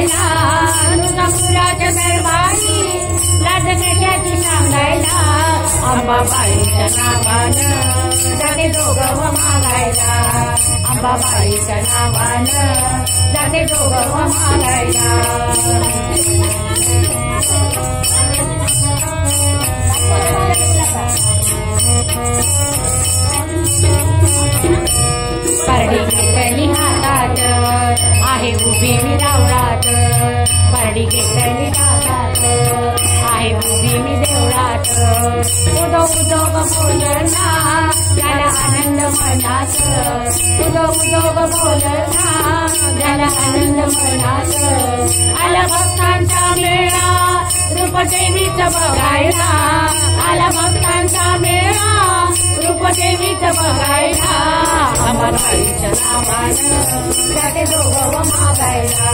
मागायला तुळजापुराच्या दरबारी लाज कशाची सांगायला अंबाबाईच्या नावानं जाते दोघं मागायला अंबाबाईच्या नावानं जाते दोघं मागायला परडी घेतली हातात आहे उभी मी रावळात परडी घेतली हातात आहे उभी मी देवळात उदो उदो बोलना त्याला आनंद मनात उदो उदो बोलना त्याला आनंद मनात आला भक्तांचा मेळा रूपदेवीचं बघायला आला भक्तांचा मेळा रूपदेवीचं बघायला अंबाबाईच्या नावानं जाते दोघं मागायला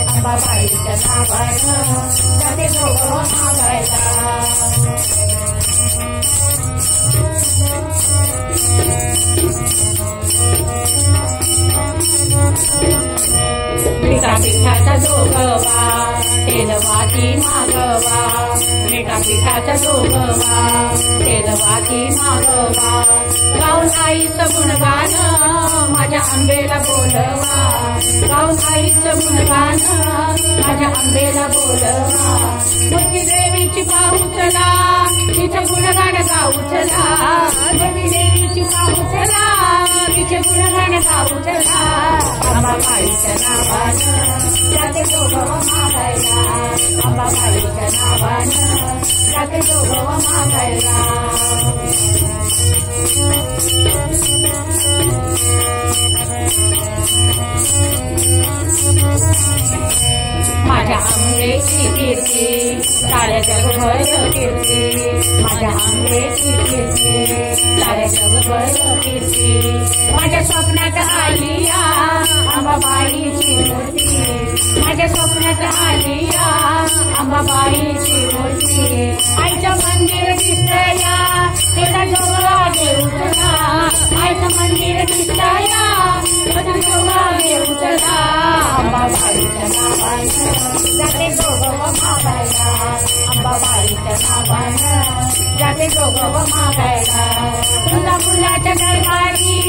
अंबाबाईच्या नावानं जाते दोघं मागायला पिठाचा जोगवा तेलवाती मागवा पिठाचा जोगवा तेलवाती मागवा गाऊन आईचं गुणगान माझ्या आंबेला बोलवा गाऊन आईचं गुणगान माझ्या आंबेला बोलवा मूर्ती देवीची पाऊचला तिचं गुणगान गाऊचला मूर्ती देवीची पाऊचला तिचे गुणगान गाऊचला अंबाबाईच्या नावानं जाते दोघं मागायला अंबाबाईच्या नावानं जाते दोघं मागायला माझ्या आंबेची कीर्ती साऱ्या जगभर कीर्ती माझ्या आंबेची कीर्ती साऱ्या जगभर कीर्ती माझ्या स्वप्नात आलिया अंबाबाईची मूर्ती माझ्या स्वप्नात आलिया अंबाबाईची मूर्ती आईचं मंदिर दिसतया तेवढा जोगवा देऊचला आईचं मंदिर दिसतया तेवढा जोगवा देऊचला अंबाबाईच्या नावानं जाते दोघं मागायला अंबाबाईच्या नावानं जाते दोघं मागायला तुळजापुराच्या दरबारी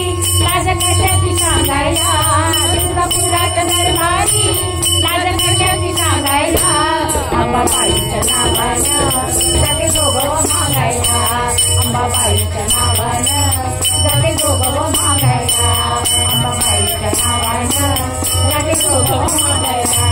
लाज कशाची सांगायला तुळजापुराच्या दरबारी लाज कशाची सांगायला अंबाबाईच्या नावानं जाते दोघं मागायला अंबाबाईच्या नावानं जाते दोघं मागायला अंबाबाईच्या नावानं जाते दोघं मागायला